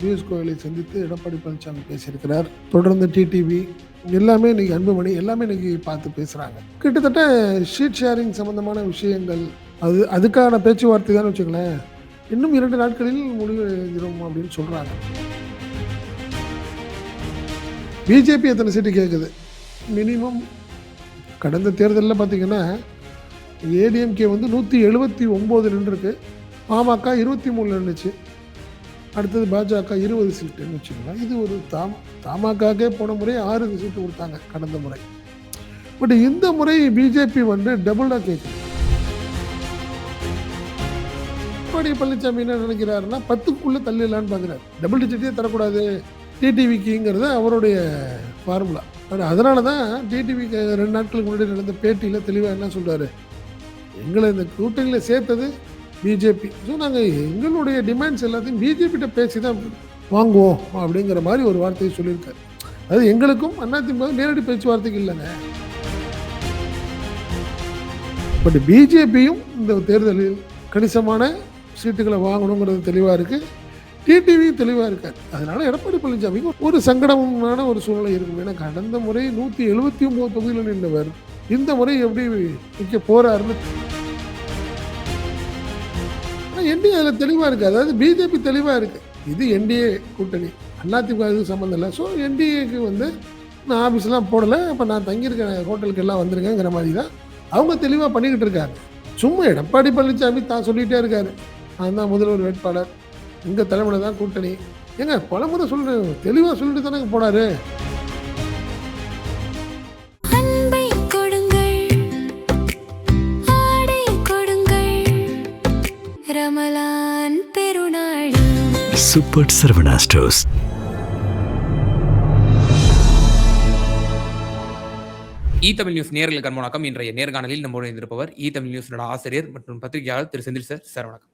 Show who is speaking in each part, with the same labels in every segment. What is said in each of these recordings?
Speaker 1: பியூஷ் கோயலை சந்தித்து எடப்பாடி பழனிசாமி பேசியிருக்கிறார். தொடர்ந்து டிடிவி எல்லாமே இன்னைக்கு அன்புமணி எல்லாமே இன்னைக்கு பார்த்து பேசுறாங்க. கிட்டத்தட்ட ஷீட் ஷேரிங் சம்பந்தமான விஷயங்கள் அதுக்கான பேச்சுவார்த்தை தான் வச்சுங்களேன். இன்னும் 2 நாட்களில் முடிவு எழுதிடும் அப்படின்னு சொல்றாங்க. பிஜேபி எத்தனை சீட்டு கேட்குது? மினிமம் கடந்த தேர்தலில் பார்த்தீங்கன்னா ஏடிஎம்கே வந்து 179 நின்றுருக்கு, பாமக 23 நின்றுச்சு, அடுத்தது பாஜக 20 சீட்டுன்னு வச்சுக்கலாம். இது ஒரு தமாகவே போன முறை 6 சீட்டு கொடுத்தாங்க கடந்த முறை. பட் இந்த முறை பிஜேபி வந்து டபுளாக கேட்குது. எடப்பாடி பழனிசாமி என்ன நினைக்கிறாருன்னா 10க்குள்ளே தள்ளிடலான்னு பார்க்குறாரு. டபுள் டிஜிட்டே தரக்கூடாது டிடிவிக்குங்கிறது அவருடைய ஃபார்முலா. அதனால தான் டிடிவிக்கு 2 நாட்களுக்கு முன்னாடி நடந்த பேட்டியில் தெளிவாக என்ன சொல்கிறாரு, எங்களை இந்த கூட்டணியில் சேர்த்தது பிஜேபி. ஸோ நாங்கள் எங்களுடைய டிமாண்ட்ஸ் எல்லாத்தையும் பிஜேபிகிட்ட பேசி தான் வாங்குவோம் அப்படிங்கிற மாதிரி ஒரு வார்த்தையை சொல்லியிருக்காரு. அது எங்களுக்கும் அதிமுக நேரடி பேச்சுவார்த்தைக்கு இல்லைங்க. பட் பிஜேபியும் இந்த தேர்தலில் கணிசமான சீட்டுகளை வாங்கணுங்கிறது தெளிவாக இருக்குது, டிடிவியும் தெளிவாக இருக்கார். அதனால எடப்பாடி பழனிசாமிக்கு ஒரு சங்கடமான ஒரு சூழ்நிலை இருக்கும். ஏன்னா கடந்த முறை 179 தொகுதியில் நின்றவர் இந்த முறை எப்படி நிற்க போறாருன்னு என்டிஏ அதில் தெளிவாக இருக்குது. அதாவது பிஜேபி தெளிவாக இருக்குது, இது என்டிஏ கூட்டணி, அதிமுக இது சம்மந்தம் இல்லை. ஸோ என்டிஏக்கு வந்து நான் ஆஃபீஸ்லாம் போடலை, அப்போ நான் தங்கியிருக்கேன் ஹோட்டலுக்கு எல்லாம் வந்துருங்கிற மாதிரி தான் அவங்க தெளிவாக பண்ணிக்கிட்டு இருக்காங்க. சும்மா எடப்பாடி பழனிசாமி தான் சொல்லிகிட்டே இருக்காரு, நான் தான் முதல்வர் வேட்பாளர், எங்கள் தலைமையில் தான் கூட்டணி. ஏங்க பலமுறை சொல்கிறேன், தெளிவாக சொல்லிட்டு தானே போனார்.
Speaker 2: Super Saravana stores.
Speaker 3: Tamil news நேயர்களுக்கு வணக்கம். இன்றைய நேர்காணலில் நம்முடைய இருப்பவர் தமிழ் நியூஸ் ஆசிரியர் மற்றும் பத்திரிகையாளர் திரு செந்தில் சார். சார் வணக்கம்.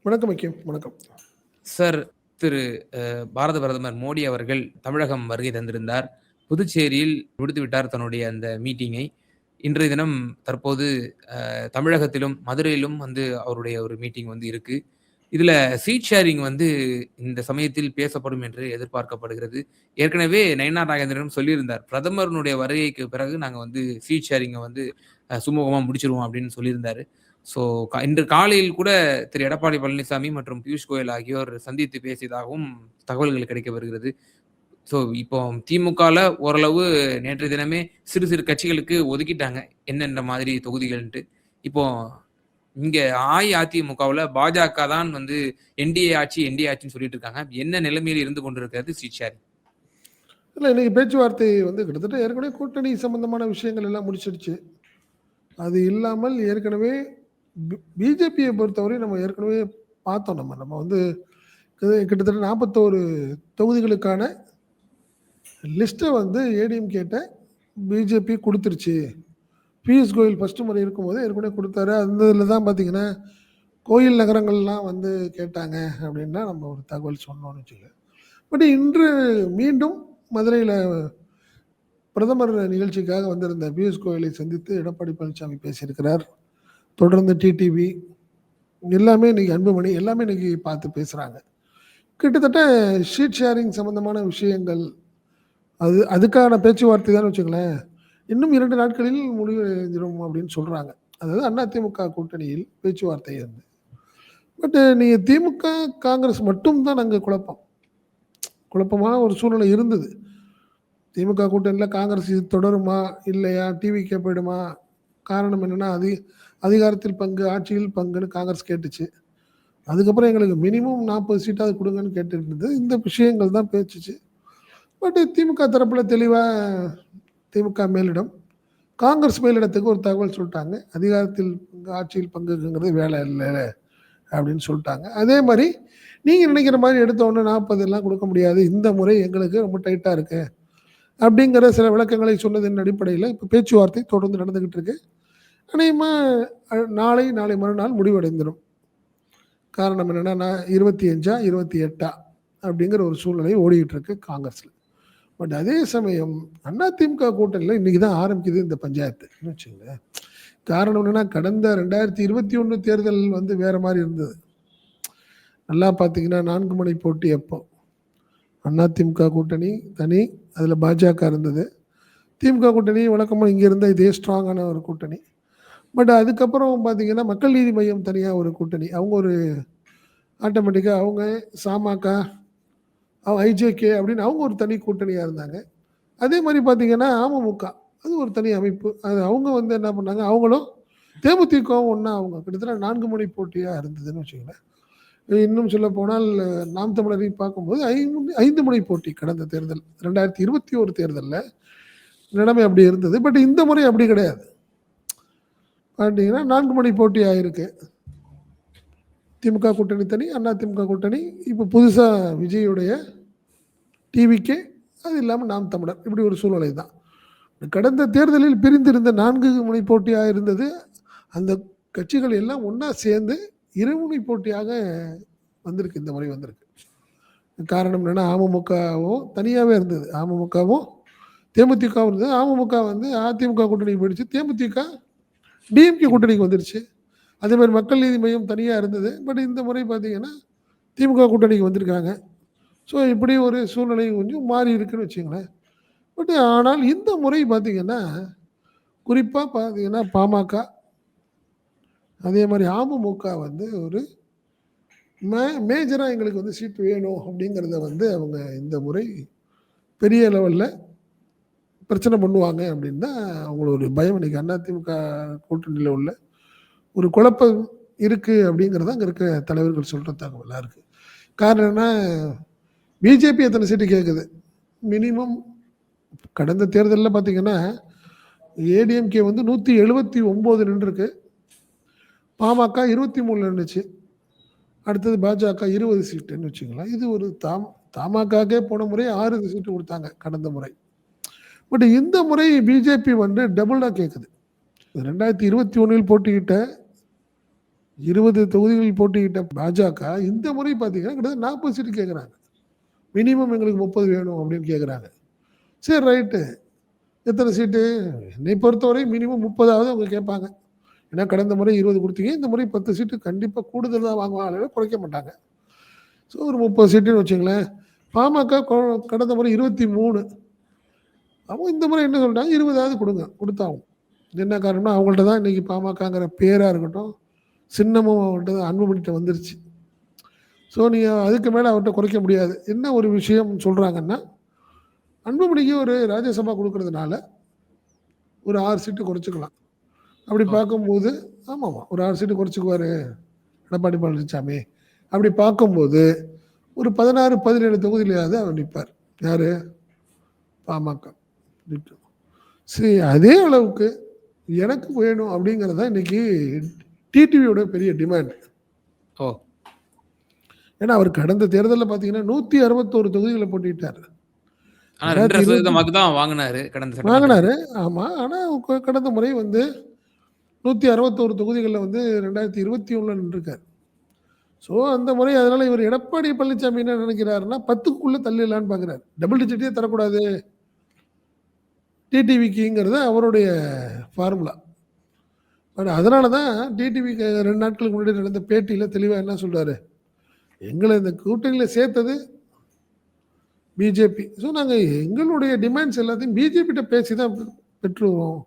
Speaker 1: வணக்கம். வணக்கம்
Speaker 3: சார். திரு பாரத பிரதமர் மோடி அவர்கள் தமிழகம் வருகை தந்திருந்தார். புதுச்சேரியில் விடுத்துவிட்டார் தன்னுடைய அந்த மீட்டிங்கை. இன்றைய தினம் தற்போது தமிழகத்திலும் மதுரையிலும் வந்து அவருடைய ஒரு மீட்டிங் வந்து இருக்கு. இதுல சீட் ஷேரிங் வந்து இந்த சமயத்தில் பேசப்படும் என்று எதிர்பார்க்கப்படுகிறது. ஏற்கனவே நயினார் நாகேந்திரனும் சொல்லியிருந்தார், பிரதமருடைய வருகைக்கு பிறகு நாங்கள் வந்து சீட் ஷேரிங்கை வந்து சுமூகமாக முடிச்சிருவோம் அப்படின்னு சொல்லியிருந்தாரு. ஸோ இன்று காலையில் கூட திரு எடப்பாடி பழனிசாமி மற்றும் பியூஷ் கோயல் ஆகியோர் சந்தித்து பேசியதாகவும் தகவல்கள் கிடைக்க வருகிறது. ஸோ இப்போ திமுகவில் ஓரளவு நேற்றைய தினமே சிறு சிறு கட்சிகளுக்கு ஒதுக்கிட்டாங்க என்னென்ன மாதிரி தொகுதிகள்ன்ட்டு. இப்போ இங்க அஇஅதிமுகவில் பாஜக தான் வந்து என்டிஏ ஆட்சின்னு சொல்லிட்டு இருக்காங்க. என்ன நிலைமையில் இருந்து கொண்டிருக்கிறது சீட் ஷேரிங்?
Speaker 1: இல்லை, இன்னைக்கு பேச்சுவார்த்தை வந்து கிட்டத்தட்ட ஏற்கனவே கூட்டணி சம்பந்தமான விஷயங்கள் எல்லாம் முடிச்சிடுச்சு. அது இல்லாமல் ஏற்கனவே பிஜேபியை பொறுத்தவரை நம்ம ஏற்கனவே பார்த்தோம். நம்ம வந்து கிட்டத்தட்ட 41 தொகுதிகளுக்கான லிஸ்ட்டை வந்து ஏடிஎம் கேட்ட பிஜேபி கொடுத்துருச்சு. பியூஷ் கோயல் ஃபஸ்ட்டு முறை இருக்கும்போது ஏற்கனவே கொடுத்தாரு. அந்த இதில் தான் பார்த்தீங்கன்னா கோயில் நகரங்கள்லாம் வந்து கேட்டாங்க அப்படின்னா நம்ம ஒரு தகவல் சொன்னோன்னு வச்சுக்கல. பட் இன்று மீண்டும் மதுரையில் பிரதமர் நிகழ்ச்சிக்காக வந்திருந்த பியூஷ் கோயலை சந்தித்து எடப்பாடி பழனிசாமி பேசியிருக்கிறார். தொடர்ந்து டிடிவி எல்லாமே இன்னைக்கு அன்புமணி எல்லாமே இன்னைக்கு பார்த்து பேசுகிறாங்க. கிட்டத்தட்ட ஷீட் ஷேரிங் சம்பந்தமான விஷயங்கள் அதுக்கான பேச்சுவார்த்தை தான் வச்சுங்களேன். இன்னும் 2 நாட்களில் முடிவு எழுதிடும் அப்படின்னு சொல்கிறாங்க. அதாவது அதிமுக கூட்டணியில் பேச்சுவார்த்தை இருந்து. பட் நீங்கள் திமுக காங்கிரஸ் மட்டும்தான் அங்கே குழப்பமான ஒரு சூழ்நிலை இருந்தது. திமுக கூட்டணியில் காங்கிரஸ் இது தொடருமா இல்லையா, டிவிக்கே போயிடுமா? காரணம் என்னென்னா அதிகாரத்தில் பங்கு, ஆட்சியில் பங்குன்னு காங்கிரஸ் கேட்டுச்சு. அதுக்கப்புறம் எங்களுக்கு மினிமம் 40 சீட்டாவது கொடுங்கன்னு கேட்டுட்டு இருந்தது. இந்த விஷயங்கள் தான் பேச்சுச்சு. பட் திமுக தரப்பில் தெளிவாக திமுக மேலிடம் காங்கிரஸ் மேலிடத்துக்கு ஒரு தகவல் சொல்லிட்டாங்க, அதிகாரத்தில் பங்கு ஆட்சியில் பங்குங்கிறது வேலை இல்லை அப்படின்னு சொல்லிட்டாங்க. அதே மாதிரி நீங்கள் நினைக்கிற மாதிரி எடுத்தோடனே 40 எல்லாம் கொடுக்க முடியாது, இந்த முறை எங்களுக்கு ரொம்ப டைட்டாக இருக்கு அப்படிங்கிற சில விளக்கங்களை சொன்னதின் அடிப்படையில் இப்போ பேச்சுவார்த்தை தொடர்ந்து நடந்துக்கிட்டு இருக்கு. அநேகமாக நாளை மறுநாள் முடிவடைந்துடும். காரணம் என்னென்னா 25 28 அப்படிங்கிற ஒரு சூழ்நிலை ஓடிக்கிட்டு இருக்கு காங்கிரஸில். பட் அதே சமயம் அதிமுக கூட்டணியில் இன்றைக்கி தான் ஆரம்பிக்குது இந்த பஞ்சாயத்துன்னு வச்சுங்களேன். காரணம் என்னென்னா கடந்த 2021 தேர்தல் வந்து வேறு மாதிரி இருந்தது. நல்லா பார்த்தீங்கன்னா 4 முனை போட்டி அப்போ அதிமுக கூட்டணி தனி, அதில் பாஜக இருந்தது. திமுக கூட்டணி வழக்கமாக இங்கே இருந்த இதே ஸ்ட்ராங்கான ஒரு கூட்டணி. பட் அதுக்கப்புறம் பார்த்தீங்கன்னா, மக்கள் நீதி மையம் தனியாக ஒரு கூட்டணி. அவங்க ஒரு ஆட்டோமேட்டிக்காக அவங்க சாமாக்க, ஐஜேகே அப்படின்னு அவங்க ஒரு தனி கூட்டணியாக இருந்தாங்க. அதே மாதிரி பார்த்தீங்கன்னா அமமுக அது ஒரு தனி அமைப்பு. அது அவங்க வந்து என்ன பண்ணாங்க, அவங்களும் தேமுதிகவும் ஒன்றா அவங்க கிட்டத்தட்ட 4 முனை போட்டியாக இருந்ததுன்னு வச்சுக்கோங்களேன். இன்னும் சொல்ல போனால் நாம் தமிழரை பார்க்கும்போது 5 முனை போட்டி கடந்த தேர்தல் 2021 தேர்தலில் நிலைமை அப்படி இருந்தது. பட் இந்த முறை அப்படி கிடையாது. பார்த்தீங்கன்னா 4 முனை போட்டி ஆயிருக்கு. திமுக கூட்டணி தனி, அதிமுக கூட்டணி, இப்போ புதுசாக விஜயுடைய டிவிகே, அது இல்லாமல் நாம் தமிழர், இப்படி ஒரு சூழ்நிலை தான். கடந்த தேர்தலில் பிரிந்திருந்த 4 முனை போட்டியாக இருந்தது. அந்த கட்சிகள் எல்லாம் ஒன்றா சேர்ந்து இருமுனை போட்டியாக வந்திருக்கு, இந்த முறை வந்திருக்கு. காரணம் என்னென்னா, அமமுகவும் தனியாகவே இருந்தது, அமமுகவும் தேமுதிகவும் இருந்தது. அமமுக வந்து அதிமுக கூட்டணிக்கு போயிடுச்சு, தேமுதிக டிஎம்கே கூட்டணிக்கு வந்துருச்சு. அதே மாதிரி மக்கள் நீதி மையம் தனியாக இருந்தது. பட் இந்த முறை பார்த்தீங்கன்னா திமுக கூட்டணிக்கு வந்திருக்காங்க. ஸோ இப்படி ஒரு சூழ்நிலை கொஞ்சம் மாறி இருக்குன்னு வச்சுங்களேன். பட் ஆனால் இந்த முறை பார்த்தீங்கன்னா, குறிப்பாக பார்த்தீங்கன்னா பாமக, அதே மாதிரி அமமுக வந்து ஒரு மேஜராக எங்களுக்கு வந்து சீட் வேணும் அப்படிங்கிறத வந்து அவங்க இந்த முறை பெரிய லெவலில் பிரச்சனை பண்ணுவாங்க அப்படின்னு தான் அவங்களோட ஒரு பயம். இன்னைக்கு அதிமுக கூட்டணியில் உள்ள ஒரு குழப்பம் இருக்குது அப்படிங்கிறது அங்கே இருக்க தலைவர்கள் சொல்கிற தகவலாக இருக்குது. காரணம் என்ன, பிஜேபி எத்தனை சீட்டு கேட்குது, மினிமம் கடந்த தேர்தலில் பார்த்தீங்கன்னா ஏடிஎம்கே வந்து 179 நின்றுருக்கு, பாமக 23 நின்றுச்சு, அடுத்தது பாஜக 20 சீட்டுன்னு வச்சுக்கலாம். இது ஒரு தமாகவே போன முறை 6 சீட்டு கொடுத்தாங்க கடந்த முறை. பட் இந்த முறை பிஜேபி வந்து டபுளாக கேட்குது. 2021 போட்டிக்கிட்ட 20 தொகுதிகளில் போட்டிக்கிட்ட பாஜக இந்த முறை பார்த்தீங்கன்னா கிட்டத்தட்ட 40 சீட்டு கேட்குறாங்க. மினிமம் எங்களுக்கு 30 வேணும் அப்படின்னு கேட்குறாங்க. சரி ரைட்டு, எத்தனை சீட்டு, என்னை பொறுத்தவரை மினிமம் 30ஆவது அவங்க கேட்பாங்க. ஏன்னா கடந்த முறை 20 கொடுத்தீங்க, இந்த முறை 10 சீட்டு கண்டிப்பாக கூடுதல் தான் வாங்குவாங்க, குறைக்க மாட்டாங்க. ஸோ ஒரு 30 சீட்டுன்னு வச்சுங்களேன். பாமக கடந்த முறை 23, அவங்க இந்த முறை என்ன சொல்லிட்டாங்க, 20ஆவது கொடுங்க, கொடுத்தாகும். என்ன காரணம்னா அவங்கள்ட்ட தான் இன்றைக்கி பாமகங்கிற பேராக இருக்கட்டும், சின்னமும் அவங்கள்ட்ட தான் அன்புமணிகிட்ட வந்துருச்சு. ஸோ நீங்கள் அதுக்கு மேலே அவர்கிட்ட குறைக்க முடியாது. என்ன ஒரு விஷயம் சொல்கிறாங்கன்னா, அன்புமணிக்கு ஒரு ராஜ்யசபா கொடுக்கறதுனால ஒரு 6 சீட்டு குறைச்சிக்கலாம். அப்படி பார்க்கும்போது ஆமாம், ஒரு 6 சீட்டு குறைச்சிக்குவார் எடப்பாடி பழனிசாமி. அப்படி பார்க்கும்போது ஒரு 16-17 தொகுதியிலாவது அவர் நிற்பார். யார், பாமக நிற்கும். சரி, அதே அளவுக்கு எனக்கு வேணும் அப்படிங்கிறது தான் இன்னைக்கு டிடிவியோட பெரிய டிமாண்ட். ஏன்னா அவர் கடந்த தேர்தலில் பார்த்தீங்கன்னா 161 தொகுதிகளை போட்டிட்டார். வாங்கினாரு. ஆமாம், ஆனால் கடந்த முறை வந்து 161 தொகுதிகளில் வந்து 2021 நின்றுருக்கார். ஸோ அந்த முறை அதனால இவர் எடப்பாடி பழனிசாமி என்ன நினைக்கிறாருன்னா 10க்குள்ளே தள்ளிடலான்னு பார்க்குறாரு. டபுள் டிஜிட்டே தரக்கூடாது டிடிவிக்குங்கிறது அவருடைய ஃபார்முலா. பட் அதனால தான் டிடிவிக்கு 2 நாட்களுக்கு முன்னாடி நடந்த பேட்டியில் தெளிவாக என்ன சொல்கிறாரு, எங்களை இந்த கூட்டணியில் சேர்த்தது பிஜேபி. ஸோ நாங்கள் எங்களுடைய டிமாண்ட்ஸ் எல்லாத்தையும் பிஜேபிகிட்ட பேசி தான் பெற்றுவோம்,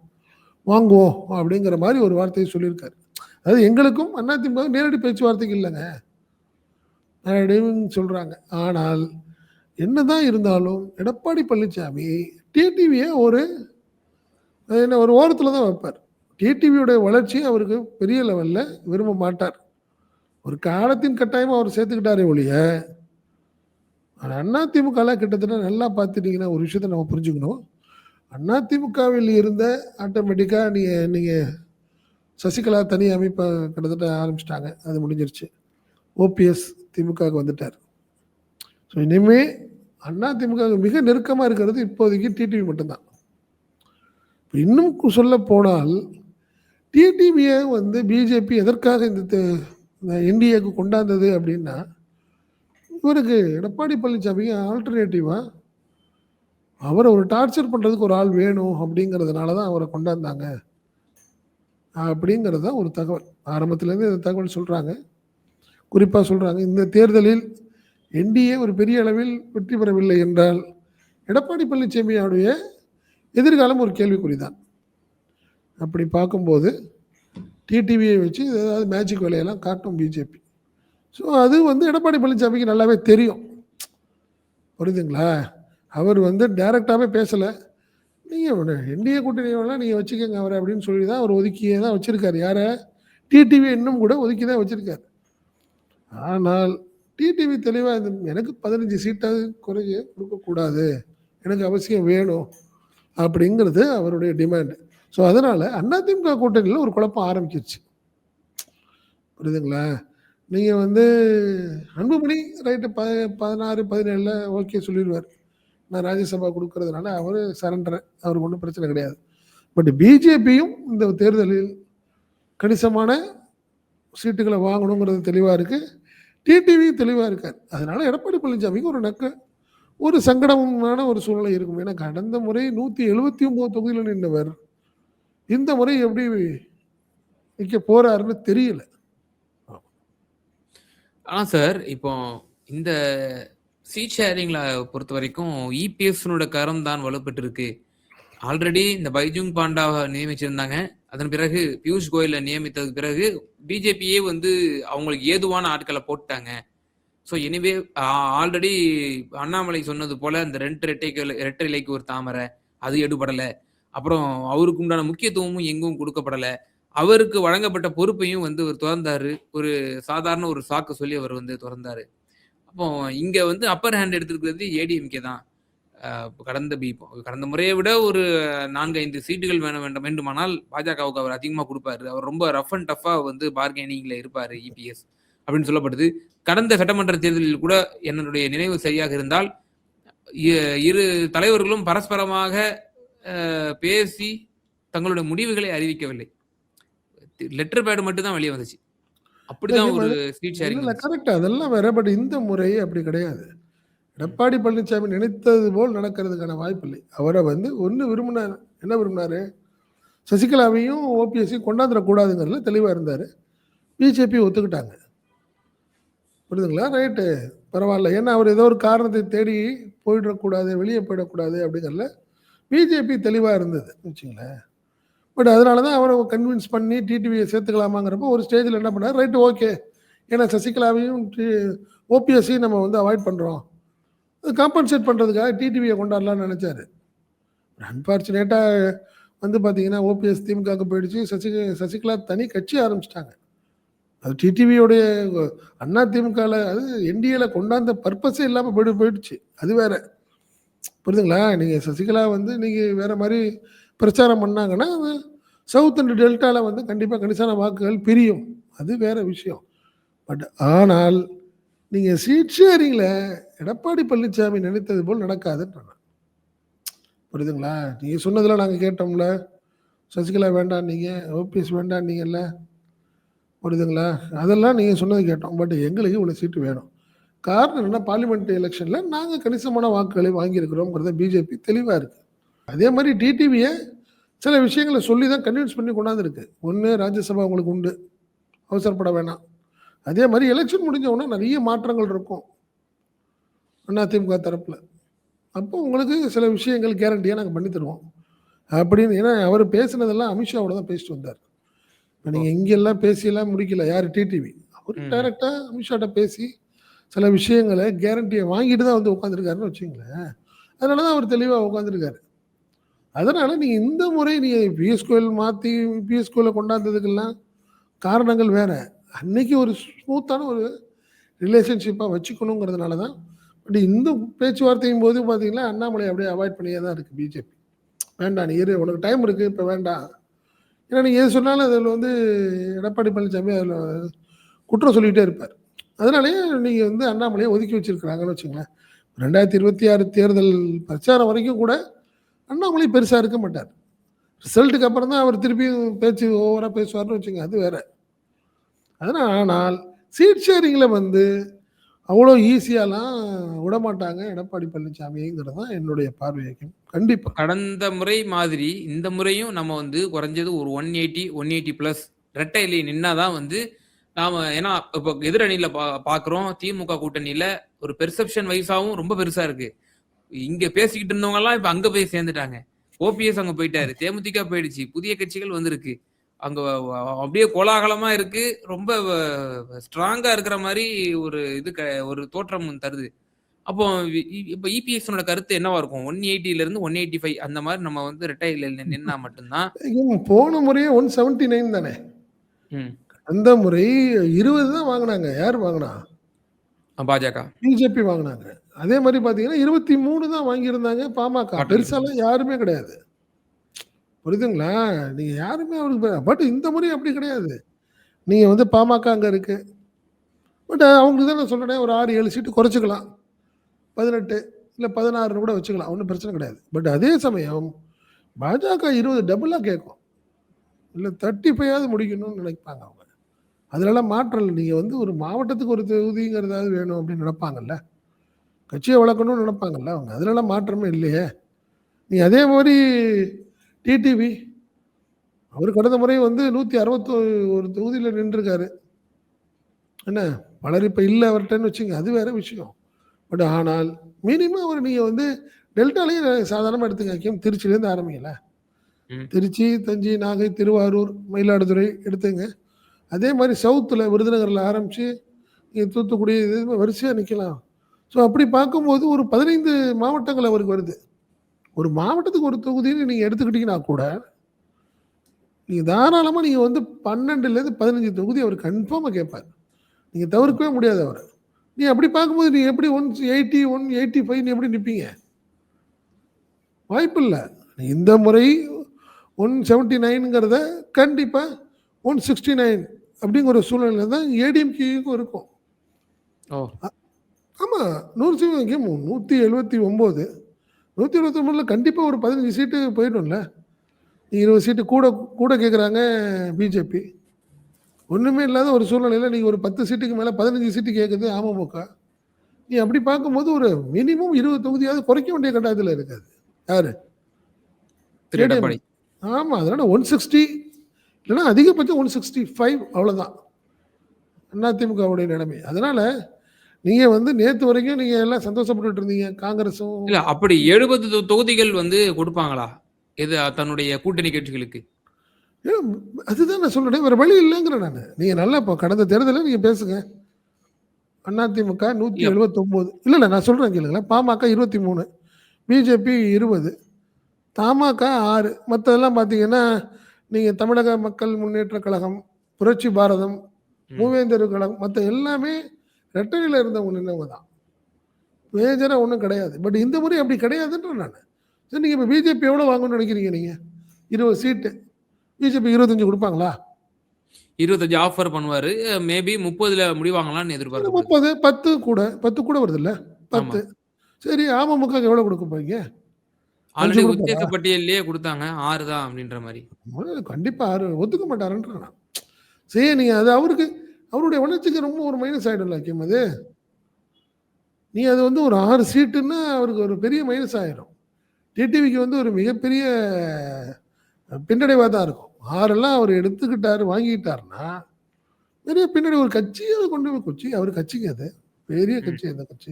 Speaker 1: வாங்குவோம் அப்படிங்கிற மாதிரி ஒரு வார்த்தையை சொல்லியிருக்காரு. அதாவது எங்களுக்கும் அதிமுக நேரடி பேச்சுவார்த்தைக்கு இல்லைங்க அப்படின்னு சொல்கிறாங்க. ஆனால் என்னதான் இருந்தாலும் எடப்பாடி பழனிசாமி டிடிவியை ஒரு ஓரத்தில் தான் வைப்பார். டிடிவியோடைய வளர்ச்சி அவருக்கு பெரிய லெவலில் விரும்ப மாட்டார். ஒரு காலத்தின் கட்டாயமாக அவர் சேர்த்துக்கிட்டாரே ஒழிய, ஆனால் அதிமுகலாம் கிட்டத்தட்ட நல்லா பார்த்துட்டிங்கன்னா ஒரு விஷயத்தை நம்ம புரிஞ்சுக்கணும். அதிமுகவில் இருந்த ஆட்டோமேட்டிக்காக நீங்கள் சசிகலா தனி அமைப்பை கிட்டத்தட்ட ஆரம்பிச்சிட்டாங்க, அது முடிஞ்சிருச்சு. ஓபிஎஸ் திமுகவுக்கு வந்துட்டார். ஸோ இனிமேல் அதிமுக மிக நெருக்கமாக இருக்கிறது இப்போதைக்கு டிடிவி மட்டும்தான். இன்னும் சொல்ல போனால் டிடிவியை வந்து பிஜேபி எதற்காக இந்த என்டிஏக்கு கொண்டாந்தது அப்படின்னா, இவருக்கு எடப்பாடி பழனிசாமிக்கு ஆல்டர்னேட்டிவாக அவரை ஒரு டார்ச்சர் பண்ணுறதுக்கு ஒரு ஆள் வேணும் அப்படிங்கிறதுனால தான் அவரை கொண்டாந்தாங்க அப்படிங்கிறது தான் ஒரு தகவல். ஆரம்பத்துலேருந்து இந்த தகவல் சொல்கிறாங்க. குறிப்பாக சொல்கிறாங்க, இந்த தேர்தலில் என்டிஏ ஒரு பெரிய அளவில் வெற்றி பெறவில்லை என்றால் எடப்பாடி பழனிசாமியோடைய எதிர்காலம் ஒரு கேள்விக்குறிதான். அப்படி பார்க்கும்போது டிடிவியை வச்சு ஏதாவது மேஜிக் வேலையெல்லாம் காட்டும் பிஜேபி. ஸோ அது வந்து எடப்பாடி பழனிசாமிக்கு நல்லாவே தெரியும். புரியுதுங்களா? அவர் வந்து டைரெக்டாகவே பேசலை. நீங்கள் என்டிஏ கூட்டணியெல்லாம் நீங்கள் வச்சுக்கோங்க அவரை அப்படின்னு சொல்லி தான் அவர் ஒதுக்கியே தான் வச்சுருக்காரு. யாரை? டிடிவி இன்னும் கூட ஒதுக்கி தான் வச்சுருக்காரு. ஆனால் டிடிவி தெளிவாக எனக்கு 15 சீட்டாவது குறைய கொடுக்கக்கூடாது, எனக்கு அவசியம் வேணும் அப்படிங்கிறது அவருடைய டிமாண்டு. ஸோ அதனால் அதிமுக கூட்டணியில் ஒரு குழப்பம் ஆரம்பிச்சிருச்சு. புரியுதுங்களா? நீங்கள் வந்து அன்புமணி ரைட்டு 16, 17 ஓகே சொல்லிடுவார். நான் ராஜ்யசபா கொடுக்கறதுனால அவர் சரண்டர், அவருக்கு ஒன்றும் பிரச்சனை கிடையாது. பட் பிஜேபியும் இந்த தேர்தலில் கணிசமான சீட்டுகளை வாங்கணுங்கிறது தெளிவாக இருக்குது. டிடிவி தெளிவாக இருக்கார். அதனால் எடப்பாடி பழனிசாமிக்கு ஒரு சங்கடமான ஒரு சூழ்நிலை இருக்கும். ஏன்னா கடந்த முறை 179 தொகுதியில் நின்றவர் இந்த முறை எப்படி நிற்க போறாருன்னு தெரியல.
Speaker 3: சார், இப்போ இந்த சீட் ஷேரிங்ல பொறுத்த வரைக்கும் இபிஎஸ்னோட கரம் தான் வலுப்பட்டு இருக்கு. ஆல்ரெடி இந்த பைஜுங் பாண்டாவை நியமிச்சிருந்தாங்க. அதன் பிறகு பியூஷ் கோயலை நியமித்ததுக்கு பிறகு பிஜேபியே வந்து அவங்களுக்கு ஏதுவான ஆட்களை போட்டாங்க. ஸோ எனிவே ஆல்ரெடி அண்ணாமலை சொன்னது போல இந்த ரெட்டை இலைக்கு ஒரு தாமரை, அது எடுபடலை. அப்புறம் அவருக்கு உண்டான முக்கியத்துவமும் எங்கும் கொடுக்கப்படலை. அவருக்கு வழங்கப்பட்ட பொறுப்பையும் வந்து அவர் துறந்தாரு. ஒரு சாதாரண ஒரு சாக்கு சொல்லி அவர் வந்து துறந்தாரு. அப்போ இங்க வந்து அப்பர் ஹேண்ட் எடுத்திருக்கிறது ஏடிஎம்கே தான். கடந்த முறையை விட ஒரு 4-5 சீட்டுகள் வேண்டுமானால் பாஜகவுக்கு அவர் அதிகமாக கொடுப்பாரு. அவர் ரொம்ப ரஃப் அண்ட் டஃபா வந்து பார்கெனிங்ல இருப்பாரு இபிஎஸ் அப்படின்னு சொல்லப்படுது. கடந்த சட்டமன்ற தேர்தலில் கூட என்னுடைய நினைவு சரியாக இருந்தால் இரு தலைவர்களும் பரஸ்பரமாக பேசி தங்களுடைய முடிவுகளை அறிவிக்கவில்லை. லெட்டர் பேட் மட்டும் தான் வெளியே வந்துச்சு. அப்படிதான் ஒரு சீட் ஷேரிங்.
Speaker 1: கரெக்ட், அதெல்லாம் வேற. பட் இந்த முறை அப்படி கிடையாது. எடப்பாடி பழனிசாமி நினைத்தது போல் நடக்கிறதுக்கான வாய்ப்பு இல்லை. அவரை வந்து என்ன விரும்பினாரு? சசிகலாவையும் ஓபிஎஸ்ஸையும் கொண்டாந்துடக்கூடாதுங்கிறதுல தெளிவாக இருந்தார். பிஜேபி ஒத்துக்கிட்டாங்க. புரியுதுங்களா? ரைட்டு, பரவாயில்ல. ஏன்னா அவர் ஏதோ ஒரு காரணத்தை தேடி போயிடக்கூடாது, வெளியே போயிடக்கூடாது அப்படிங்கிறதுல பிஜேபி தெளிவாக இருந்தது வச்சுங்களேன். பட் அதனால தான் அவரை கன்வின்ஸ் பண்ணி டிடிவியை சேர்த்துக்கலாமாங்கிறப்போ ஒரு ஸ்டேஜில் என்ன பண்ணார்? ரைட்டு, ஓகே, ஏன்னா சசிகலாவையும் ஓபிஎஸ்ஸையும் நம்ம வந்து அவாய்ட் பண்ணுறோம், காம்பன்சேட் பண்ணுறதுக்காக டிடிவியை கொண்டாடலான்னு நினச்சாரு. அன்ஃபார்ச்சுனேட்டாக வந்து பார்த்தீங்கன்னா ஓபிஎஸ் திமுக போயிடுச்சு. சசிகலா தனி கட்சி ஆரம்பிச்சிட்டாங்க. அது டிடிவியோடைய அண்ணா திமுகவில், அது என்டிஏல கொண்டாந்த பர்பஸே இல்லாமல் போயிடுச்சு. அது வேற. புரியுதுங்களா? நீங்கள் சசிகலா வந்து நீங்கள் வேற மாதிரி பிரச்சாரம் பண்ணாங்கன்னா சவுத் அண்ட் டெல்டாவில் வந்து கண்டிப்பாக கணிசமான வாக்குகள் பிரியும். அது வேற விஷயம். பட் ஆனால் நீங்கள் சீட் ஷேரிங்கில் எடப்பாடி பழனிசாமி நினைத்தது போல் நடக்காதுன்னு. புரியுதுங்களா? நீங்கள் சொன்னதெல்லாம் நாங்கள் கேட்டோம்ல. சசிகலா வேண்டாம், நீங்கள் ஓபிஎஸ் வேண்டாம் நீங்கள்ல, புரியுதுங்களா? அதெல்லாம் நீங்கள் சொன்னது கேட்டோம். பட் எங்களுக்கு இவ்வளோ சீட்டு வேணும். காரணம் என்னென்னா, பார்லிமெண்ட் எலெக்ஷனில் நாங்கள் கணிசமான வாக்குகளை வாங்கியிருக்கிறோங்கிறத பிஜேபி தெளிவாக இருக்குது. அதே மாதிரி டிடிவியை சில விஷயங்களை சொல்லி தான் கன்வின்ஸ் பண்ணி கொண்டாந்துருக்கு. ஒன்று, ராஜ்யசபா உங்களுக்கு உண்டு, அவசரப்பட வேணாம். அதே மாதிரி எலெக்ஷன் முடிஞ்ச உடனே நிறைய மாற்றங்கள் இருக்கும் அதிமுக தரப்பில். அப்போ உங்களுக்கு சில விஷயங்கள் கேரண்டியாக நாங்கள் பண்ணி தருவோம் அப்படின்னு. ஏன்னா அவர் பேசினதெல்லாம் அமித்ஷாவோட தான் பேசிட்டு வந்தார். இப்போ நீங்கள் இங்கெல்லாம் பேசியெல்லாம் முடிக்கல. யார்? டிடிவி. அவர் டைரெக்டாக அமித்ஷாட்ட பேசி சில விஷயங்களை கேரண்டியை வாங்கிட்டு தான் வந்து உட்காந்துருக்காருன்னு வச்சுங்களேன். அதனால தான் அவர் தெளிவாக உட்காந்துருக்காரு. அதனால் நீங்கள் இந்த முறை நீங்கள் பிஎஸ் கோயில் மாற்றி பிஎஸ் கோயிலை கொண்டாந்ததுக்கெல்லாம் காரணங்கள் வேறு. அன்னைக்கு ஒரு ஸ்மூத்தான ஒரு ரிலேஷன்ஷிப்பாக வச்சுக்கணுங்கிறதுனால தான். பட் இந்த பேச்சுவார்த்தையும் போது பார்த்தீங்கன்னா அண்ணாமலை அப்படியே அவாய்ட் பண்ணியே தான் இருக்குது பிஜேபி. வேண்டாம், நீ இரு, உனக்கு டைம் இருக்குது, இப்போ வேண்டாம். ஏன்னா நீங்கள் எது சொன்னாலும் அதில் வந்து எடப்பாடி பழனிசாமி அதில் குற்றம் சொல்லிகிட்டே இருப்பார். அதனாலேயே நீங்கள் வந்து அண்ணாமலையை ஒதுக்கி வச்சுருக்குறாங்கன்னு வச்சுங்களேன். 2026 தேர்தல் பிரச்சாரம் வரைக்கும் கூட அண்ணாமலை பெருசாக இருக்க மாட்டார். ரிசல்ட்டுக்கு அப்புறம் தான் அவர் திருப்பியும் பேச்சு ஓவராக பேசுவார்னு வச்சுங்க, அது வேற. ஆனால் சீட் ஷேரிங்கில் வந்து அவ்வளோ ஈஸியாலாம் விடமாட்டாங்க எடப்பாடி பழனிசாமிங்கிறது தான் என்னுடைய பார்வையாகும். கண்டிப்பாக
Speaker 3: கடந்த முறை மாதிரி இந்த முறையும் நம்ம வந்து குறைஞ்சது ஒரு 180 + ரெட்டை இலை நின்னா தான் வந்து நாம ஏன்னா இப்ப எதிரணியில பார்க்கிறோம். திமுக கூட்டணியில ஒரு பெர்செப்ஷன் வைஸாவும் ரொம்ப பெருசா இருக்கு. இங்க பேசிக்கிட்டு இருந்தவங்கலாம் இப்ப அங்க போய் சேர்ந்துட்டாங்க. ஓபிஎஸ் அங்க போயிட்டாரு. தேமுதிக போயிடுச்சு. புதிய கட்சிகள் வந்திருக்கு. அங்க அப்படியே கோலாகலமா இருக்கு. ரொம்ப ஸ்ட்ராங்கா இருக்கிற மாரி ஒரு ஒரு தோற்றம் தருது. அப்போ இப்ப இபிஎஸ்ஸோட கருத்து என்னவா இருக்கும்? 180ல இருந்து 185 அந்த மாரி நம்ம வந்து ரெட்டையில நின்னா மட்டும் தான்.
Speaker 1: போன முறையே 179 தானே.
Speaker 3: ம்.
Speaker 1: அந்த முறை 20 தான் வாங்குனாங்க. யார் வாங்குனா?
Speaker 3: பாஜக.
Speaker 1: பிஜேபி வாங்குனாங்க. அதே மாரி பார்த்தீங்கன்னா, 23 தான் வாங்கியிருந்தாங்க பாமக.
Speaker 3: பாட்டாளி
Speaker 1: பெருசாலாம் யாருமே கிடையாது. புரியுதுங்களா? நீங்க யாருமே அவருக்கு பட் இந்த முறை அப்படி கிடையாது. நீங்க வந்து பாமக அங்க இருக்கு. பட் அவங்களுக்கு தான் நான் சொல்றேனே ஒரு 6, 7 சீட்டு குறைச்சுக்கலாம். 18 இல்ல 16ன்னு கூட வச்சுக்கலாம். ஒண்ணும் பிரச்சனை கிடையாது. பட் அதே சமயம் பாஜக 20 டபுளா கேட்கும். இல்ல 35யாவது முடிக்கணும்னு நினைப்பாங்க அவங்க. அதுலலாம் மாற்றம் இல்ல. நீங்க வந்து ஒரு மாவட்டத்துக்கு ஒரு தொகுதிங்கிறதாவது வேணும் அப்படின்னு நினைப்பாங்கல்ல. கட்சிய வளர்க்கணும்னு நினைப்பாங்கல்ல அவங்க. அதுலலாம் மாற்றமே இல்லையே. நீ அதே மாரி டிடிவி அவரு கடந்த முறை வந்து 161 தொகுதியில நின்றுருக்காரு. என்ன பலர் இப்ப இல்ல அவர்ட்டன்னு வச்சுங்க. அது வேற விஷயம். பட் ஆனால் மினிமம் ஒரு நீங்க வந்து டெல்டாலயும் சாதாரணமா எடுத்துங்க. திருச்சியிலேருந்து ஆரம்பிங்களேன்.
Speaker 3: ம்.
Speaker 1: திருச்சி, தஞ்சை, நாகை, திருவாரூர், மயிலாடுதுறை எடுத்துங்க. அதே மாரி சவுத்துல விருதுநகர்ல ஆரம்பிச்சு, நீங்க தூத்துக்குடி இது வரிசையா நிக்கலாம். ஸோ அப்படி பார்க்கும்போது ஒரு 15 மாவட்டங்கள் அவருக்கு வருது. ஒரு மாவட்டத்துக்கு ஒரு தொகுதின்னு நீங்க எடுத்துக்கிட்டீங்கன்னா கூட, நீங்க தாராளமா நீங்க வந்து 12லேருந்து 15 தொகுதி அவர் கன்ஃபார்மா கேட்பார். நீங்க தவிர்க்கவே முடியாது அவர. நீ அப்படி பார்க்கும்போது நீங்க எப்படி 180, 185 நீ எப்படி நிப்பீங்க? வாய்ப்பில்ல. இந்த முறை 179ங்கிறத கண்டிப்பா 169 அப்படிங்கிற ஒரு சூழ்நிலையில தான் ஏடிஎம்கேக்கும் இருக்கும்.
Speaker 3: ஓ!
Speaker 1: ஆமா. 100% 179 129ல கண்டிப்பா ஒரு 15 சீட்டு போயிடும்ல. 20 சீட்டு கூட கூட கேட்குறாங்க பிஜேபி. ஒண்ணுமே இல்லாத ஒரு சூழ்நிலையில நீங்க ஒரு 10 சீட்டுக்கு மேல 15 சீட்டு கேட்குது அமமுக. நீ அப்படி பார்க்கும்போது ஒரு மினிமம் 20 தொகுதியாவது குறைக்க வேண்டிய கட்டாயத்துல இருக்காது. யாரு?
Speaker 3: திரு
Speaker 1: ஏடிஎம்.
Speaker 3: எடப்பாடி.
Speaker 1: ஆமா. அதனால 160 இல்லன்னா அதிகபட்சம் 165 அவ்வளோதான். அதிமுகவுடைய நிலைமை. அதனால நீங்க வந்து நேத்து வரைக்கும் நீங்க எல்லாம் சந்தோஷப்பட்டுட்டு இருந்தீங்க. காங்கிரஸும்
Speaker 3: இல்ல அப்படி 70 தொகுதிகள் வந்து குடுப்பாங்களா? எது தன்னுடைய கூட்டணி கட்சிகளுக்கு?
Speaker 1: ஏன் அதுதான் நான் சொல்றேனே. வேற வழி இல்லங்கிறேன் நானு. நீங்க நல்லா இப்போ கடந்த தேர்தல்ல நீங்க பேசுங்க. அதிமுக
Speaker 3: இல்ல
Speaker 1: 179 இல்ல நான் சொல்றேன் கேளுங்களேன். பாமக 23, பிஜேபி 20, தமாக 6 மத்ததெல்லாம் பார்த்தீங்கன்னா, நீங்க தமிழக மக்கள் முன்னேற்றக் கழகம், புரட்சி பாரதம்,
Speaker 3: ம்.
Speaker 1: மூவேந்தர் கழகம் மத்த எல்லாமே ரெட்டையில இருந்தவங்க நின்னவங்க தான். மேஜரா ஒண்ணும் கிடையாது. பட் இந்த முறை அப்படி கிடையாதுன்றேன் நானு. சரி நீங்க இப்ப பிஜேபி எவ்வளோ வாங்கும்னு நினைக்கிறீங்க நீங்க? 20 சீட்டு. பிஜேபி 25 குடுப்பாங்களா?
Speaker 3: 25 ஆஃபர் பண்ணுவாரு. மேபி 30ல முடிவாங்களான்னு எதிர்பார்க்கப்படுது.
Speaker 1: 30, 10 கூட வருதுல்ல.
Speaker 3: ஆமா.
Speaker 1: 10 சரி அமமுகக்கு எவ்வளோ குடுக்க போறீங்க? 5
Speaker 3: ஆல்ரெடி
Speaker 1: குடுப்பாரா?
Speaker 3: உத்தேச பட்டியல்லயே குடுத்தாங்க. 6 தான் அப்படின்ற மாரி.
Speaker 1: கண்டிப்பா ஒத்துக்க மாட்டாருன்றேன் நான். சரி நீங்க அது அவருடைய வளர்ச்சிக்கு ரொம்ப ஒரு மைனஸ் ஆயிடும்ல ஹக்கீம் அது. நீ அது வந்து ஒரு 6 சீட்டுன்னா அவருக்கு ஒரு பெரிய மைனஸ் ஆயிரும். டிடிவிக்கு வந்து ஒரு மிகப்பெரிய பின்னடைவா தான் இருக்கும். 6 அவர் எடுத்துக்கிட்டாரு, வாங்கிட்டாருன்னா, பெரிய பின்னாடி ஒரு கட்சிய கொண்டு போய் அவர் கட்சிங்க அது. பெரிய
Speaker 3: ம்.
Speaker 1: கட்சி அந்த கட்சி.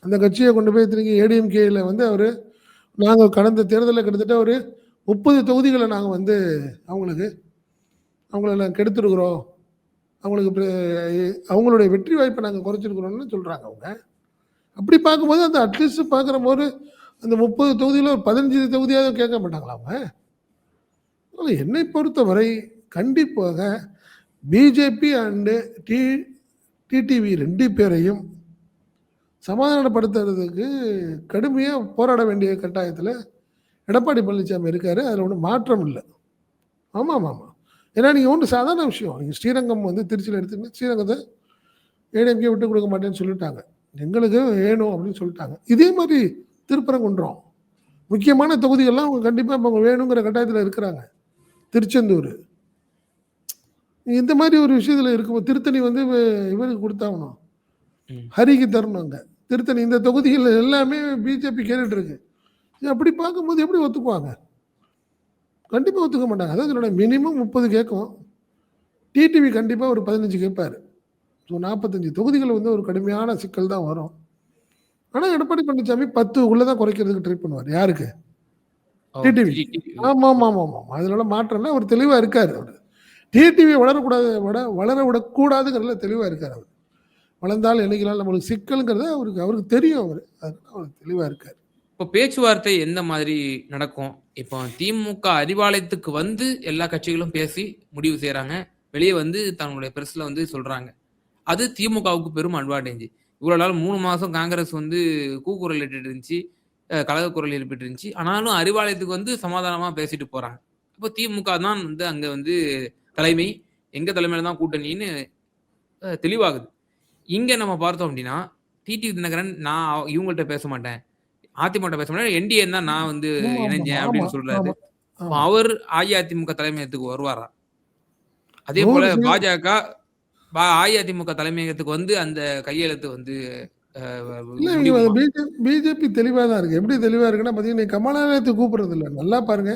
Speaker 1: அந்த கட்சிய கொண்டு போய் இத்தனைக்கு ஏடிஎம்கேல வந்து நாங்க கடந்த தேர்தல்ல கிட்டத்தட்ட ஒரு 30 தொகுதிகள நாங்க வந்து அவங்களுக்கு அவங்கள நாங்க கெடுத்துருக்கிறோம். அவங்களுக்கு அவங்களுடைய வெற்றி வாய்ப்ப நாங்க குறைச்சிருக்கிறோம்னு சொல்றாங்க அவங்க. அப்படி பார்க்கும்போது அந்த அட்லீஸ்ட் பார்க்குறபோது அந்த 30 தொகுதியில ஒரு 15 தொகுதியாவது கேட்க மாட்டாங்களா அவங்க? அதனால என்னை பொறுத்தவரை கண்டிப்பாக பிஜேபி அண்ட் டி டிடிவி 2 பேரையும் சமாதானப்படுத்துறதுக்கு கடுமையா போராட வேண்டிய கட்டாயத்துல எடப்பாடி பழனிசாமி இருக்காரு. அதுல ஒண்ணும் மாற்றம் இல்ல. ஆமாமாமா. ஏன்னா நீங்க ஒண்ணும் சாதாரண விஷயம். நீங்க ஸ்ரீரங்கம் வந்து திருச்சியில எடுத்தீங்கன்னா, ஸ்ரீரங்கத்த ஏடிஎம்கே விட்டுக் குடுக்க மாட்டேன்னு சொல்லிட்டாங்க. எங்களுக்கு வேணும் அப்படின்னு சொல்லிட்டாங்க. இதே மாரி திருப்பரங்குன்றம். முக்கியமான தொகுதிகள்லாம் அவங்க கண்டிப்பா அவங்க வேணுங்கிற கட்டாயத்துல இருக்கிறாங்க. திருச்செந்தூர். இந்த மாரி ஒரு விஷயத்துல இருக்கும்போது திருத்தணி வந்து இவருக்கு குடுத்தாகணும்.
Speaker 3: ம்.
Speaker 1: ஹரிக்கு தரணும் அங்க. திருத்தணி இந்த தொகுதிகள் எல்லாமே பிஜேபி கேட்டுட்டு இருக்கு. அப்படி பார்க்கும்போது எப்படி ஒத்துக்குவாங்க? கண்டிப்பா ஒத்துக்க மாட்டாங்க. அதான் சொல்றேன் மினிமம் 30 கேட்கும். டிடிவி கண்டிப்பாக ஒரு 15 கேட்பார். ஸோ 45 தொகுதிகள் வந்து ஒரு கடுமையான சிக்கல் தான் வரும். ஆனால் எடப்பாடி பழனிசாமி 10க்குள்ளே தான் குறைக்கிறதுக்கு ட்ரை பண்ணுவார். யாருக்கு?
Speaker 3: ஓ!
Speaker 1: டிடிவி. ஆமாம். அதனால மாற்றம் இல்லை. அவர் தெளிவாக இருக்கார். அவர் டிடிவி வளரக்கூடாது, வளர விடக்கூடாதுங்கிறதுல தெளிவாக இருக்கார் அவர். வளர்ந்தால் என்னைக்குனாலும் நம்மளுக்கு சிக்கலுங்கிறது அவருக்கு தெரியும் அவர். அதனால அவர் தெளிவாக இருக்கார்.
Speaker 3: இப்போ பேச்சுவார்த்தை எந்த மாதிரி நடக்கும்? இப்போ திமுக அறிவாலயத்துக்கு வந்து எல்லா கட்சிகளும் பேசி முடிவு செய்றாங்க. வெளியே வந்து தங்களுடைய பிரஸ்ல வந்து சொல்றாங்க. அது திமுகவுக்கு பெரும் அட்வான்டேஜ். இவ்வளவு நாள் 3 மாசம் காங்கிரஸ் வந்து கூக்குரல் இட்டுட்டு இருந்துச்சு. கலக குரல் எழுப்பிட்டு இருந்துச்சு. ஆனாலும் அறிவாலயத்துக்கு வந்து சமாதானமா பேசிட்டு போறாங்க. அப்போ திமுக தான் வந்து அங்க வந்து தலைமை. எங்க தலைமையில தான் கூட்டணின்னு தெளிவாகுது. இங்க நம்ம பார்த்தோம் அப்டின்னா, டிடிவி தினகரன் நான் இவங்கள்ட்ட பேச மாட்டேன். அதிமுகட்ட பேச மாட்டேன். என்டிஏ தான் நான் வந்து இணைஞ்சேன்
Speaker 1: ஆமா.
Speaker 3: அப்படின்னு சொல்றாரு. அப்ப
Speaker 1: ஆமா.
Speaker 3: அவர் அஇஅதிமுக தலைமையகத்துக்கு வருவாரா? அதே போல
Speaker 1: 100%
Speaker 3: பாஜக அஇஅதிமுக தலைமையகத்துக்கு வந்து அந்த கையெழுத்து வந்து
Speaker 1: இல்ல
Speaker 3: முடியுமா?
Speaker 1: பிஜேபி தெளிவா தான் இருக்கு. எப்படி தெளிவா இருக்குன்னா பார்த்தீங்கன்னா, நீ கமலநாயகத்த கூப்பிடுறது இல்ல. நல்லா பாருங்க.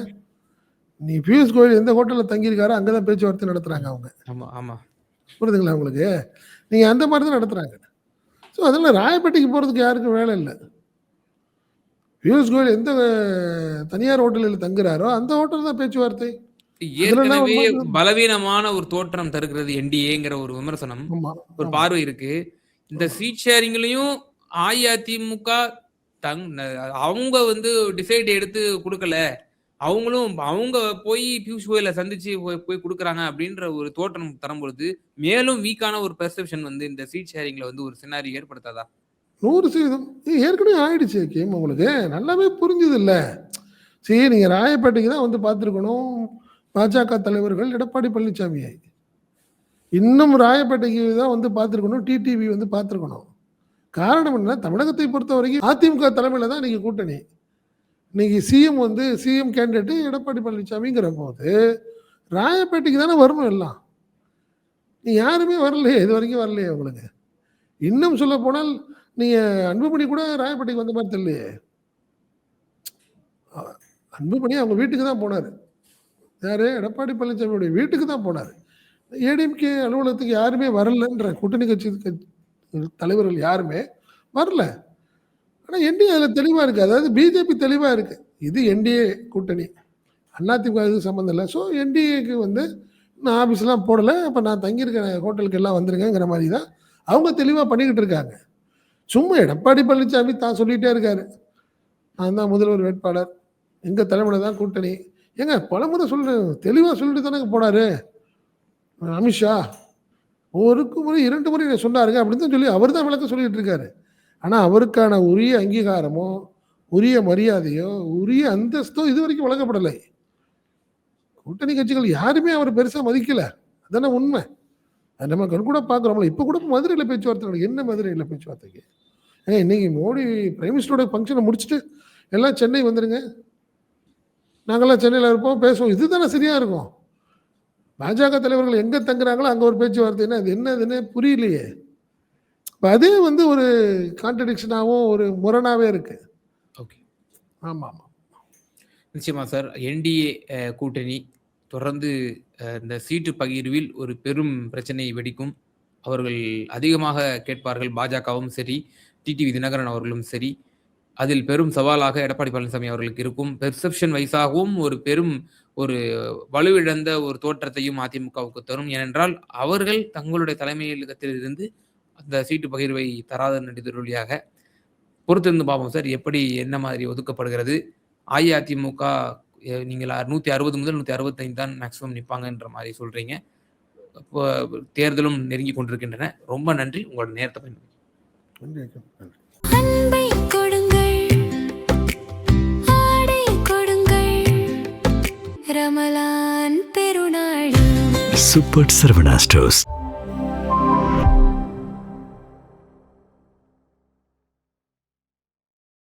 Speaker 1: நீ பியூஷ் கோயல் எந்த ஹோட்டல்ல தங்கியிருக்காரோ அங்க தான் பேச்சுவார்த்தை நடத்துறாங்க அவங்க.
Speaker 3: ஆமா.
Speaker 1: புரியுதுங்களா உங்களுக்கு? நீங்க அந்த மாரி தான் நடத்துறாங்க. ஸோ அதனால ராயப்பேட்டைக்கு போறதுக்கு யாருக்கும் வேலை இல்ல. பியூஷ் கோயல் எந்த தனியார் ஹோட்டலில் தங்குறாரோ அந்த ஹோட்டல் தான் பேச்சுவார்த்தை. அதுலலாம்
Speaker 3: ஏற்கனவே
Speaker 1: ஒரு
Speaker 3: பலவீனமான ஒரு தோற்றம் தருகிறது என்டிஏங்கிற ஒரு விமர்சனம்,
Speaker 1: ஆமா,
Speaker 3: ஒரு
Speaker 1: ஆமா,
Speaker 3: பார்வை இருக்கு. இந்த
Speaker 1: ஆமா.
Speaker 3: சீட் ஷேரிங்லயும் அஇஅதிமுக தங் அவங்க வந்து டிசைட் எடுத்து குடுக்கல. அவங்க போய் பியூஷ் கோயல சந்திச்சு போய் குடுக்குறாங்க அப்படின்ற ஒரு தோற்றம் தரும்பொழுது, மேலும் வீக்கான ஒரு பெர்செப்ஷன் வந்து இந்த சீட் ஷேரிங்ல வந்து ஒரு சினாரியோ ஏற்படுத்தாதா?
Speaker 1: 100% ஏற்கனவே ஆயிடுச்சு கேம் உங்களுக்கு. நல்லாவே புரிஞ்சுதுல்ல. சரி நீங்க ராயப்பேட்டைக்கு தான் வந்து பார்த்துருக்கணும். பாஜக தலைவர்கள் எடப்பாடி பழனிசாமியை. இன்னும் ராயப்பேட்டைக்கு தான் வந்து பார்த்துருக்கணும். டிடிவி வந்து பார்த்துருக்கணும். காரணம் என்ன? தமிழகத்தை பொறுத்தவரைக்கும் அதிமுக தலைமையில தான் இன்னைக்கு கூட்டணி. இன்னைக்கு சிஎம் கேண்டிடேட் எடப்பாடி பழனிசாமிங்கிற போது, ராயப்பேட்டைக்கு தானே வரணும் எல்லாம். நீ யாருமே வரலையே, இதுவரைக்கும் வரலையே உங்களுக்கு. இன்னும் சொல்லப்போனால், நீங்க அன்புமணி கூட ராயப்பேட்டைக்கு வந்த மாரி தெரியலையே. அ அன்புமணி அவங்க வீட்டுக்கு தான் போனாரு. யாரு? எடப்பாடி பழனிசாமியுடைய வீட்டுக்கு தான் போனாரு. ஏடிஎம்கே அலுவலகத்துக்கு யாருமே வரலன்றேன். கூட்டணி கட்சி தலைவர்கள் யாருமே வரல. ஆனா என்டிஏ அதுல தெளிவா இருக்கு. அதாவது பிஜேபி தெளிவா இருக்கு. இது என்டிஏ கூட்டணி. அதிமுக இதுக்கு சம்மந்தம் இல்ல. ஸோ என்டிஏக்கு வந்து நான் ஆஃபீஸ்லாம் போடல. அப்ப நான் தங்கியிருக்க ஹோட்டலுக்கு எல்லாம் வந்துருங்கங்கிற மாரி தான் அவங்க தெளிவா பண்ணிக்கிட்டு இருக்காங்க. சும்மா எடப்பாடி பழனிசாமி தான் சொல்லிட்டே இருக்காரு. நான் தான் முதல்வர் வேட்பாளர். எங்க தலைமையில தான் கூட்டணி. ஏங்க பலமுறை சொல்றேன். தெளிவா சொல்லிட்டு தானங்க போனாரு. அமித்ஷா. 1 முறை 2 முறை சொன்னாருங்க அப்படின்னு தான் சொல்லி அவர் தான் விளக்கம் சொல்லிட்டு இருக்காரு. ஆனா அவருக்கான உரிய அங்கீகாரமோ, உரிய மரியாதையோ, உரிய அந்தஸ்தோ இதுவரைக்கும் வழங்கப்படலை. கூட்டணி கட்சிகள் யாருமே அவர பெருசா மதிக்கல. அதானே உண்மை. அது நம்ம கண்கூட பார்க்குறோம்ல. இப்ப கூட மதுரையில பேச்சுவார்த்தை நடக்குது. என்ன மதுரையில பேச்சுவார்த்தைக்கு? ஏங்க இன்னைக்கு மோடி பிரைம் மினிஸ்டரோட ஃபங்ஷன முடிச்சுட்டு எல்லாம் சென்னை வந்துருங்க. நாங்கெல்லாம் சென்னையில இருப்போம், பேசுவோம். இதுதானே சரியா இருக்கும். பாஜக தலைவர்கள் எங்க தங்குறாங்களோ அங்க ஒரு பேச்சுவார்த்தைன்னா அது என்னதுன்னே புரியலையே. இப்ப அதே வந்து ஒரு கான்ட்ரடிக்ஷனாவும், ஒரு முரணாவே இருக்கு.
Speaker 3: ஓகே.
Speaker 1: ஆமாமா.
Speaker 3: நிச்சயமா சார். என்டிஏ கூட்டணி தொடர்ந்து இந்த சீட்டு பகிர்வில் ஒரு பெரும் பிரச்சனை வெடிக்கும். அவர்கள் அதிகமாக கேட்பார்கள். பாஜகவும் சரி, டிடிவி தினகரன் அவர்களும் சரி. அதில் பெரும் சவாலாக எடப்பாடி பழனிசாமி அவர்களுக்கு இருக்கும். பெர்செப்ஷன் வைஸாகவும் ஒரு பெரும் ஒரு வலுவிழந்த ஒரு தோற்றத்தையும் அதிமுகவுக்கு தரும். ஏனென்றால் அவர்கள் தங்களுடைய தலைமையகத்தில் இருந்து அந்த சீட்டு பகிர்வை தராத நடிகர் பொறுத்திருந்து பார்ப்போம் சார். எப்படி என்ன மாதிரி ஒதுக்கப்படுகிறது? அஇஅதிமுக நீங்க 160 முதல் 165 தான் மேக்ஸிமம் நிப்பாங்கன்ற மாரி சொல்றீங்க. இப்போ தேர்தலும் நெருங்கிக் கொண்டிருக்கின்றன. ரொம்ப நன்றி. உங்களோட நேரத்த பயன்படுத்தி.
Speaker 1: நன்றி. நன்றி.
Speaker 2: அன்பை கொடுங்கள், ஆடை கொடுங்கள், ரமலான் பெருநாள்.
Speaker 4: Super Saravana stores.